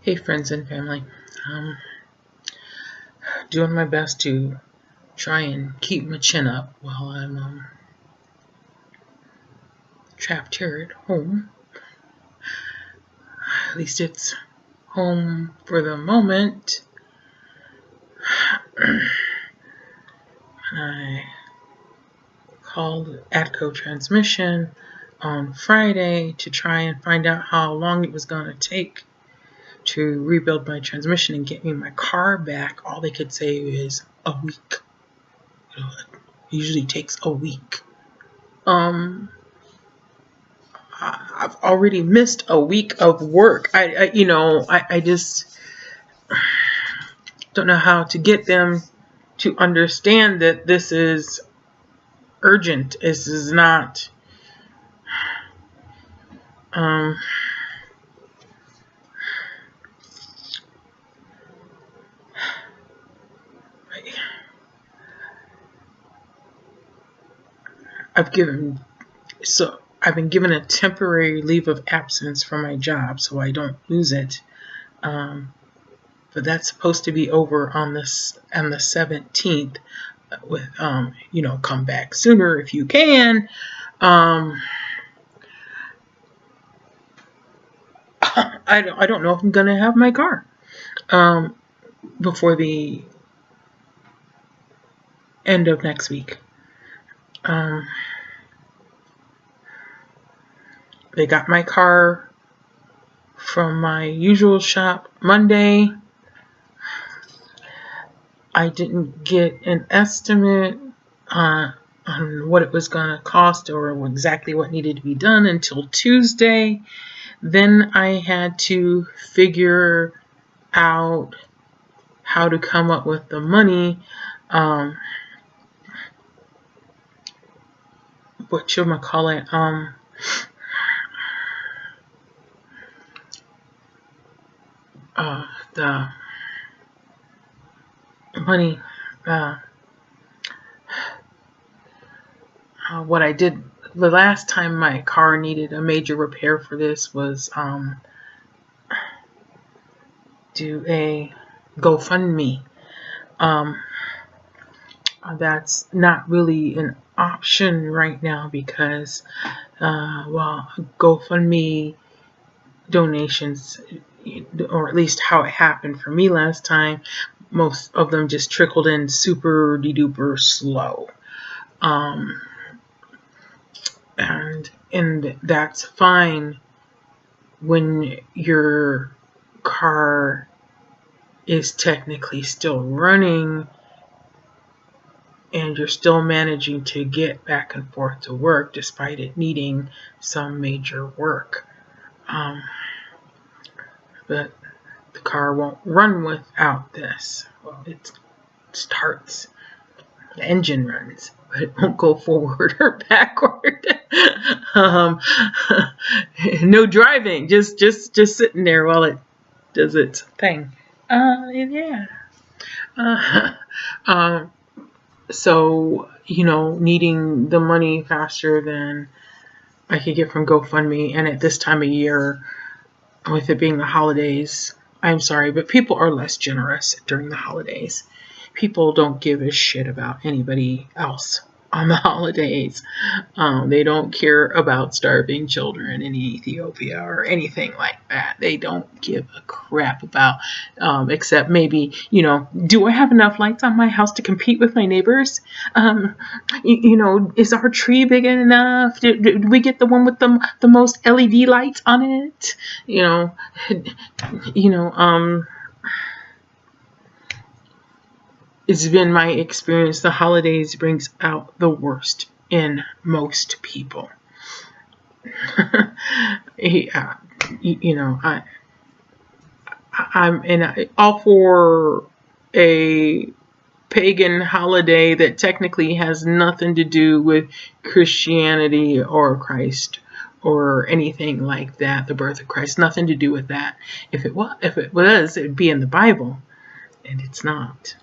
Hey friends and family, doing my best to try and keep my chin up while I'm trapped here at home. At least it's home for the moment. I called Atco Transmission on Friday to try and find out how long it was going to take to rebuild my transmission and get me my car back. All they could say is a week. It usually takes a week. I've already missed a week of work. I just don't know how to get them to understand that this is urgent. This is not I've been given a temporary leave of absence from my job so I don't lose it. But that's supposed to be over on the 17th with come back sooner if you can. I don't know if I'm gonna have my car before the end of next week. They got my car from my usual shop Monday. I didn't get an estimate on what it was going to cost or exactly what needed to be done until Tuesday. Then I had to figure out how to come up with the money. The money, what I did the last time my car needed a major repair for this was do a GoFundMe. That's not really an option right now because GoFundMe donations, or at least how it happened for me last time, most of them just trickled in super duper slow. And that's fine when your car is technically still running and you're still managing to get back and forth to work despite it needing some major work. But the car won't run without this. Well, it starts, the engine runs, but it won't go forward or backward. No driving, just sitting there while it does its thing. So, needing the money faster than I could get from GoFundMe, and at this time of year, with it being the holidays, I'm sorry, but people are less generous during the holidays. People don't give a shit about anybody else on the holidays. They don't care about starving children in Ethiopia or anything like that. They don't give a crap about, except maybe, do I have enough lights on my house to compete with my neighbors? Is our tree big enough? Do we get the one with the most LED lights on it? It's been my experience the holidays brings out the worst in most people. I'm all for a pagan holiday that technically has nothing to do with Christianity or Christ or anything like that, the birth of Christ, nothing to do with that. If it was, it would be in the Bible, and it's not.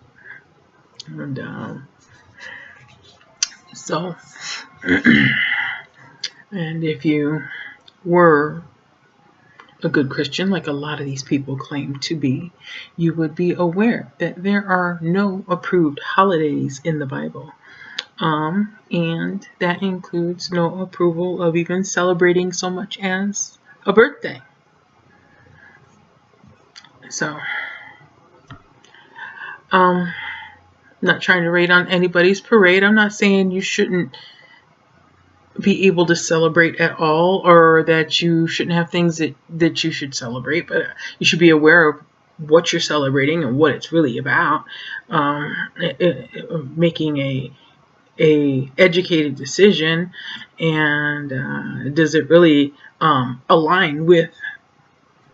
And and if you were a good Christian, like a lot of these people claim to be, you would be aware that there are no approved holidays in the Bible. And that includes no approval of even celebrating so much as a birthday. So, not trying to raid on anybody's parade. I'm not saying you shouldn't be able to celebrate at all, or that you shouldn't have things that you should celebrate, but you should be aware of what you're celebrating and what it's really about. Making a educated decision, and does it really align with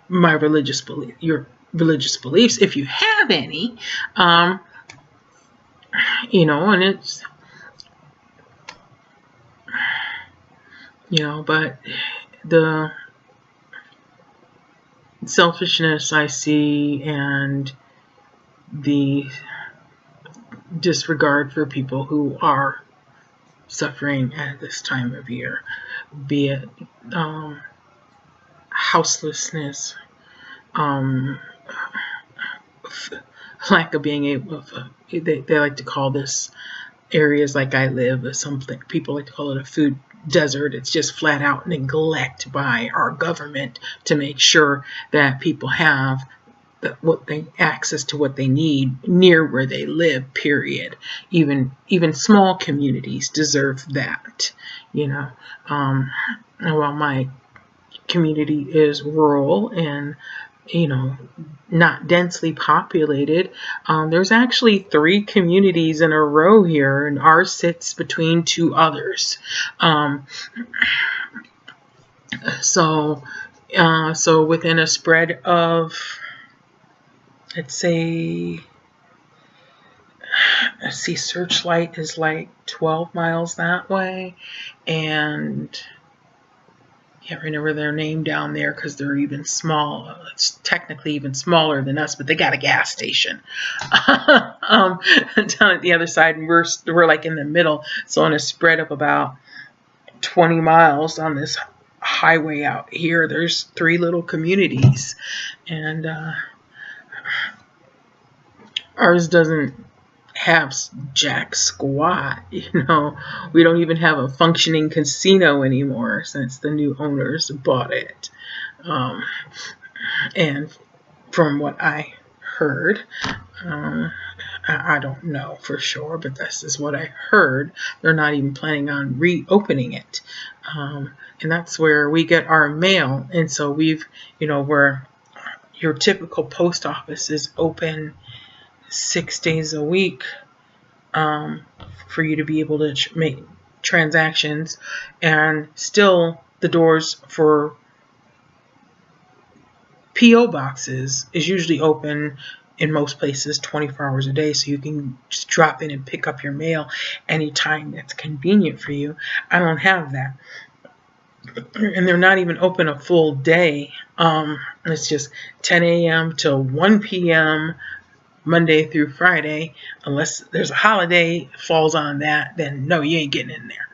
my religious belief, your religious beliefs, if you have any, and it's, but the selfishness I see and the disregard for people who are suffering at this time of year, be it houselessness, lack of being able, they like to call this areas like I live, something people like to call it a food desert. It's just flat out neglect by our government to make sure that people have access to what they need near where they live, period. Even small communities deserve that, while my community is rural and not densely populated, there's actually 3 communities in a row here, and ours sits between 2 others. So within a spread of, let's see, Searchlight is like 12 miles that way, and can't remember their name down there because they're even small. It's technically even smaller than us, but they got a gas station down at the other side, and we're like in the middle. So on a spread of about 20 miles on this highway out here, there's 3 little communities, and ours doesn't have jack squat. We don't even have a functioning casino anymore since the new owners bought it. And from what I heard, I don't know for sure, but this is what I heard, they're not even planning on reopening it. And that's where we get our mail. And so we've, where your typical post office is open 6 days a week, for you to be able to make transactions, and still the doors for P.O. boxes is usually open in most places 24 hours a day, so you can just drop in and pick up your mail anytime that's convenient for you. I don't have that, and they're not even open a full day. It's just 10 a.m. to 1 p.m. Monday through Friday, unless there's a holiday falls on that, then no, you ain't getting in there.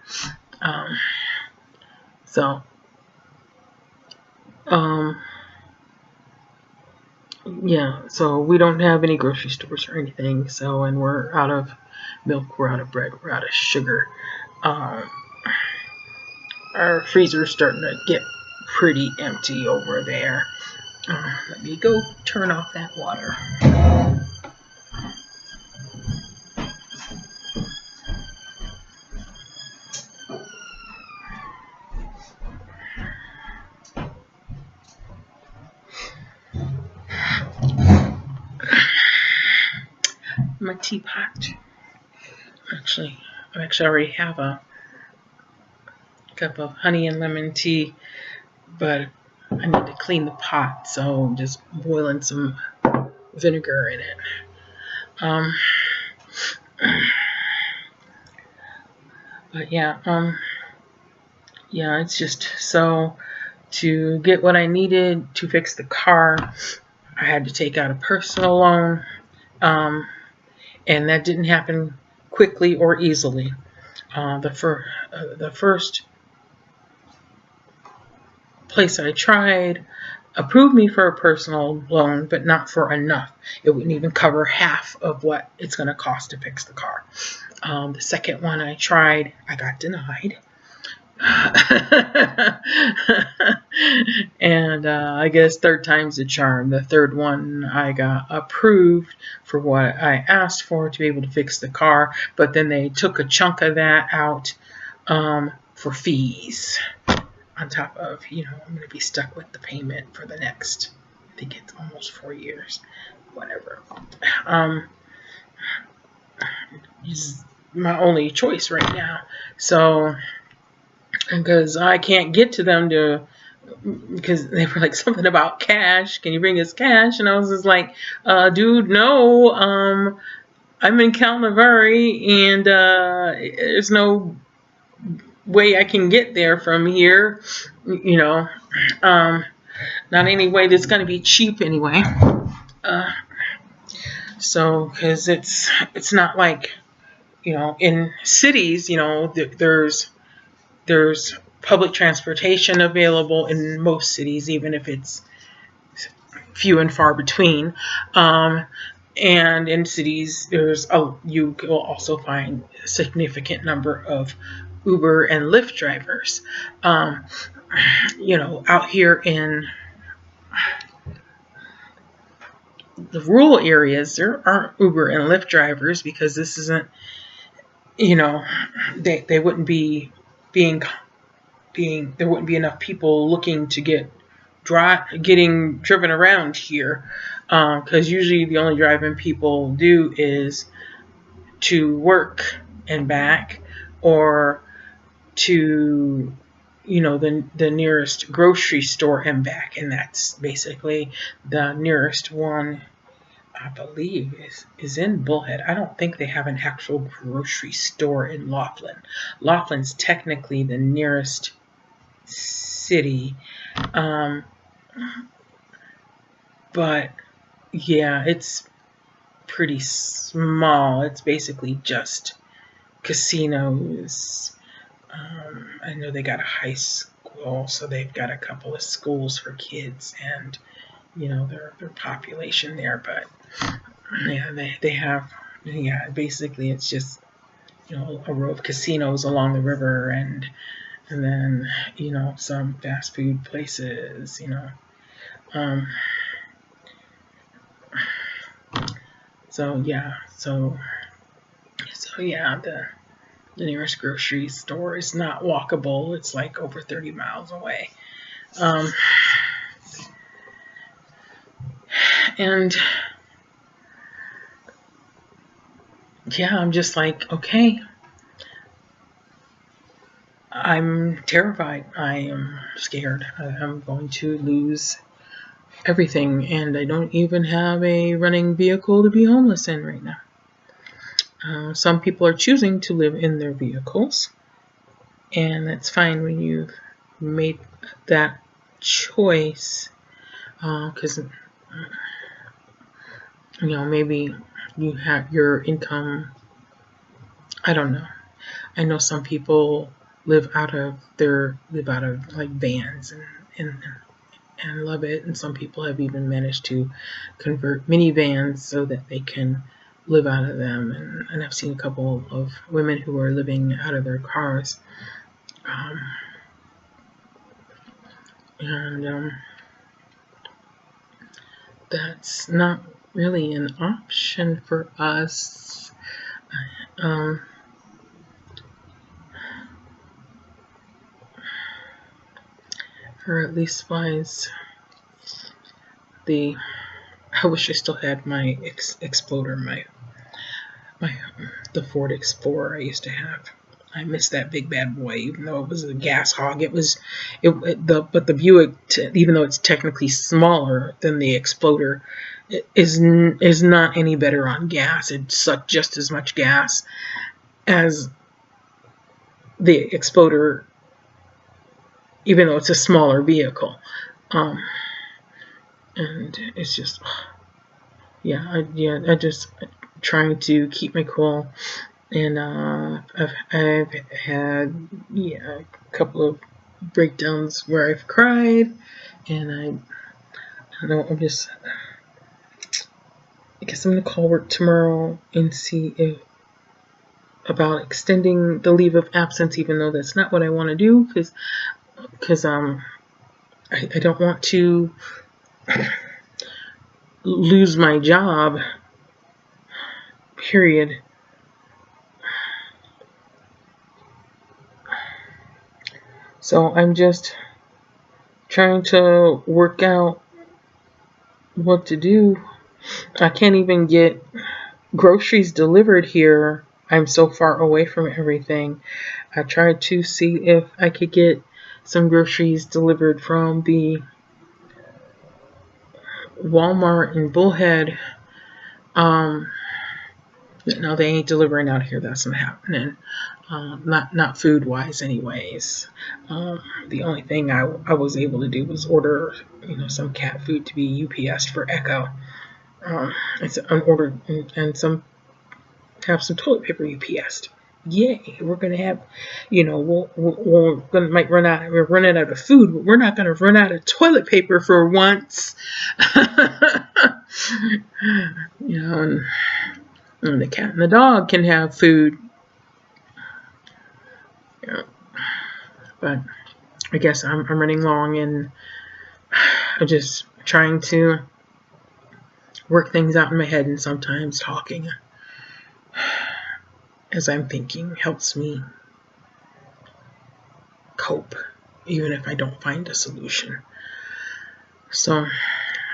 So we don't have any grocery stores or anything. So, and we're out of milk, we're out of bread, we're out of sugar. Our freezer's starting to get pretty empty over there. Let me go turn off that water. My teapot. I already have a cup of honey and lemon tea, but I need to clean the pot, so I'm just boiling some vinegar in it. But it's just so, to get what I needed to fix the car, I had to take out a personal loan, and that didn't happen quickly or easily. The first place I tried, approved me for a personal loan, but not for enough. It wouldn't even cover half of what it's going to cost to fix the car. The second one I tried, I got denied. And I guess third time's the charm. The third one I got approved for what I asked for to be able to fix the car, but then they took a chunk of that out for fees. On top of, I'm going to be stuck with the payment for the next, I think it's almost 4 years, whatever. Is my only choice right now. So, because I can't get to them because they were like something about cash. Can you bring us cash? And I was just like, dude, no. I'm in Calnavari, and there's no way I can get there from here. Not any way that's going to be cheap anyway. So, because it's not like, in cities, there's public transportation available in most cities, even if it's few and far between. And in cities, you will also find a significant number of Uber and Lyft drivers. Out here in the rural areas, there aren't Uber and Lyft drivers because this isn't, they wouldn't be there wouldn't be enough people looking to getting driven around here, because usually the only driving people do is to work and back, or to the nearest grocery store and back, and that's basically the nearest one. I believe is in Bullhead. I don't think they have an actual grocery store in Laughlin. Laughlin's technically the nearest city, but yeah, it's pretty small. It's basically just casinos. I know they got a high school, so they've got a couple of schools for kids, and their population there. But yeah, they have, basically it's just a row of casinos along the river, and then some fast food places. So yeah, the nearest grocery store is not walkable. It's like over 30 miles away. And yeah, I'm just like, okay, I'm terrified. I am scared. I'm going to lose everything, and I don't even have a running vehicle to be homeless in right now. Some people are choosing to live in their vehicles, and that's fine when you've made that choice, because maybe you have your income. I don't know. I know some people live out of like vans and love it, and some people have even managed to convert minivans so that they can live out of them, and I've seen a couple of women who are living out of their cars, and that's not really an option for us, or at least wise. I wish I still had my Exploder, the Ford Explorer I used to have. I miss that big bad boy, even though it was a gas hog. But the Buick, even though it's technically smaller than the Exploder, is not any better on gas. It sucked just as much gas as the Exploder, even though it's a smaller vehicle. And it's just, I just trying to keep my cool, and I've had a couple of breakdowns where I've cried, and I don't know, I guess I'm going to call work tomorrow and see if about extending the leave of absence, even though that's not what I want to do, because I don't want to lose my job, period. So I'm just trying to work out what to do. I can't even get groceries delivered here. I'm so far away from everything. I tried to see if I could get some groceries delivered from the Walmart in Bullhead. No, they ain't delivering out here. That's not happening. Not food wise, anyways. The only thing I was able to do was order, some cat food to be UPS'd for Echo. I ordered and have some toilet paper UPS'd. Yay! We're gonna have, might run out. We're running out of food, but we're not gonna run out of toilet paper for once. And the cat and the dog can have food. Yeah. But I guess I'm running long, and I'm just trying to work things out in my head, and sometimes talking as I'm thinking helps me cope, even if I don't find a solution. So,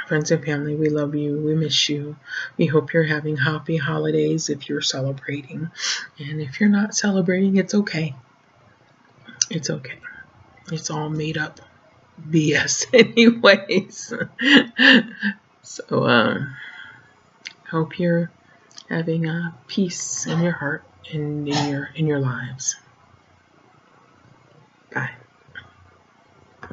friends and family, we love you. We miss you. We hope you're having happy holidays if you're celebrating. And if you're not celebrating, it's okay. It's okay. It's all made up BS anyways. So, hope you're having a peace in your heart and in your lives. Bye.